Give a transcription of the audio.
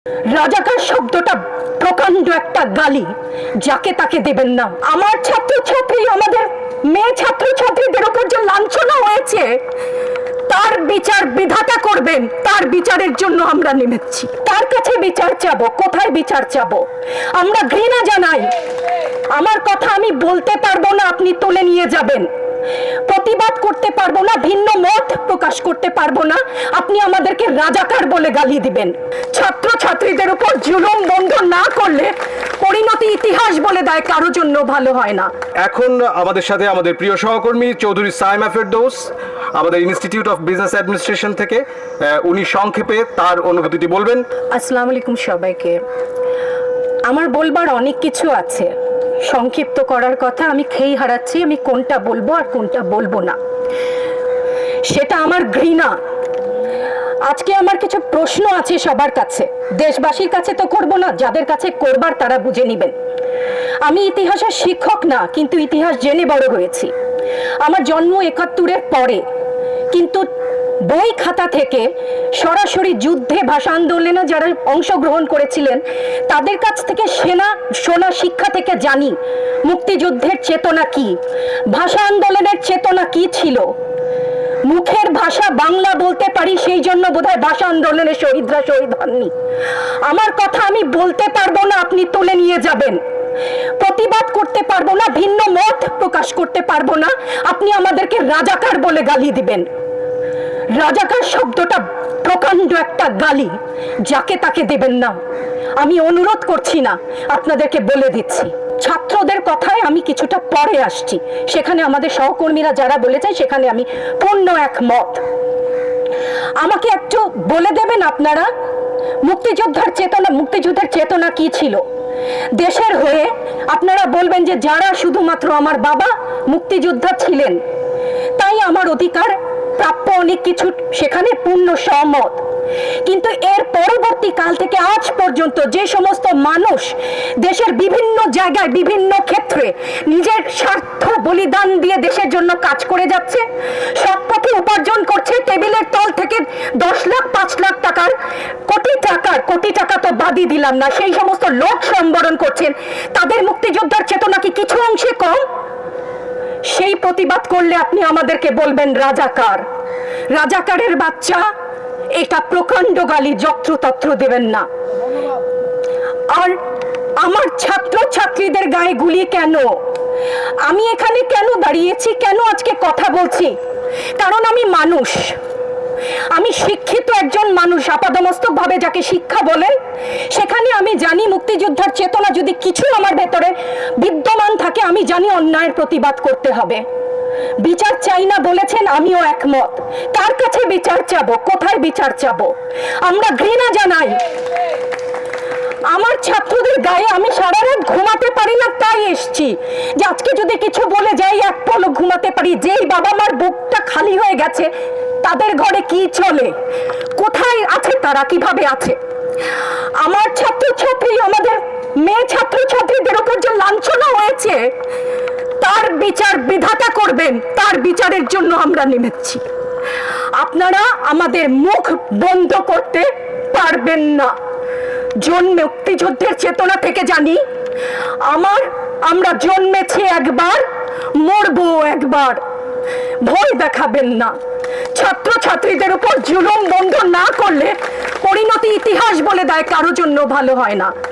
রাজাকার শব্দটা প্রকাণ্ড একটা গালি, যাকে তাকে দেবেন না। আমার ছাত্রছাত্রী, আমাদের মেয়ে ছাত্রছাত্রীদের উপর যে লাঞ্ছনা হয়েছে, তার বিচার বিধাতা করবেন। তার বিচারের জন্য আমরা নেমেছি। তার কাছে বিচার চাবো। কোথায় বিচার চাবো? আমরা ঘৃণা জানাই। আমার কথা আমি বলতে পারবো না, আপনি তুলে নিয়ে যাবেন। প্রতিবাদ করতে পারবো না, ভিন্ন মত প্রকাশ করতে পারবো না, আপনি আমাদেরকে রাজাকার বলে গালি দিবেন। ছাত্র ছাত্রীদের উপর জুলুম বন্ধ না করলে পরিণতি ইতিহাস বলে দেয় কারো জন্য ভালো হয় না। এখন আমাদের সাথে আমাদের প্রিয় সহকর্মী চৌধুরী সাইমা ফেরদৌস, আমাদের ইনস্টিটিউট অফ বিজনেস অ্যাডমিনিস্ট্রেশন থেকে, উনি সংক্ষেপে তার অনুভূতিটি বলবেন। আসসালামু আলাইকুম সবাইকে। আমার বলবার অনেক কিছু আছে, সংক্ষিপ্ত করার কথা আমি খেই হারাচ্ছি, আমি কোনটা বলবো আর কোনটা বলবো না, সেটা আমার ঘৃণা। আজকে আমার কিছু প্রশ্ন আছে সবার কাছে, দেশবাসীর কাছে তো করবো না, যাদের কাছে করবার তারা বুঝে নেবেন। আমি ইতিহাসের শিক্ষক না, কিন্তু ইতিহাস জেনে বড় হয়েছি। আমার জন্ম ৭১-এর পরে, কিন্তু বই খাতা থেকে সরাসরি যুদ্ধে, ভাষা আন্দোলনে যারা অংশগ্রহণ করেছিলেন তাদের কাছ থেকে শোনা শিক্ষা থেকে জানি মুক্তিযুদ্ধের চেতনা কি, ভাষা আন্দোলনের চেতনা কি ছিল। মুখের ভাষা বাংলা বলতে পারি, সেই জন্য বোধহয় ভাষা আন্দোলনের শহীদরা শহীদ হননি। আমার কথা আমি বলতে পারবো না, আপনি তুলে নিয়ে যাবেন। প্রতিবাদ করতে পারবো না, ভিন্ন মত প্রকাশ করতে পারবো না, আপনি আমাদেরকে রাজাকার বলে গালি দিবেন। রাজাকার শব্দটা প্রকাণ্ড একটা গালি, যাকে তাকে দেবেন না। আমি অনুরোধ করছি না, আপনাদেরকে বলে দিচ্ছি। ছাত্রদের কথায় আমি কিছুটা পরে আসছি, সেখানে আমাদের সহকর্মীরা যারা বলেছেন সেখানে আমি পূর্ণ একমত। আমাকে একটু বলে দেবেন আপনারা, মুক্তিযুদ্ধের চেতনা কি ছিল দেশের হয়ে? আপনারা বলবেন যে যারা শুধুমাত্র আমার বাবা মুক্তিযোদ্ধা ছিলেন তাই আমার অধিকার প্রাপ্য অনেক কিছু, সেখানে পূর্ণ সহমত। কিন্তু এর পরবর্তী কাল থেকে আজ পর্যন্ত যে সমস্ত মানুষ দেশের বিভিন্ন জায়গায় বিভিন্ন ক্ষেত্রে নিজের স্বার্থ বলিদান দিয়ে দেশের জন্য কাজ করে যাচ্ছে, সব পথে উপার্জন করছে, টেবিলের তল থেকে 10 লাখ 5 লাখ টাকার কোটি টাকা তো বাদই দিলাম না, সেই সমস্ত লোক সম্বরণ করছেন, তাদের মুক্তিযোদ্ধার চেতনা কি কিছু অংশে কম? সেই প্রতিবাদ করলে আপনি আমাদেরকে বলবেন রাজাকার। রাজাকারের বাচ্চা, এটা প্রকাণ্ড গালি, যত্রতত্র দেবেন না। আর আমার ছাত্র ছাত্রীদের গায়ে গুলি কেন? আমি এখানে কেন দাঁড়িয়েছি, কেন আজকে কথা বলছি? কারণ আমি মানুষ, আমি শিক্ষিত একজন মানুষ, আপাদমস্তক ভাবে যাকে শিক্ষা বলেন। সেখানে আমি জানি মুক্তিযোদ্ধার চেতনা যদি কিছু আমার ভেতরে বিদ্যমান থাকে, আমি জানি অন্যায়ের প্রতিবাদ করতে হবে। বিচার চাই না বলেছেন, আমিও একমত। কার কাছে বিচার চাবো? কোথায় বিচার চাবো? আমরা ঘৃণা জানাই। আমার ছাত্রদের গায়ে আমি সারা রাত ঘুমাতে পারি না, তাই এসছি যে আজকে যদি কিছু বলে যাই এক পলক ঘুমাতে পারি। যেই বাবা মার বুকটা খালি হয়ে গেছে, তাদের ঘরে কি চলে, কোথায় আছে তারা, কিভাবে আছে? আমার ছাত্রছাত্রী, আমাদের মেয়ে ছাত্রছাত্রীদের উপর যে লাঞ্ছনা হয়েছে, তার বিচার বিধাতা করবেন। তার বিচারের জন্য আমরা নেমেছি। আপনারা আমাদের মুখ বন্ধ করতে পারবেন না। মুক্তিযুদ্ধের চেতনা থেকে জানি, আমরা জন্মেছি একবার, মরবো একবার। ভয় দেখাবেন না। ছাত্র ছাত্রীদের উপর জুলুম বন্ধ না করলে পরিণতি ইতিহাস বলে দেয় কারো জন্য ভালো হয় না।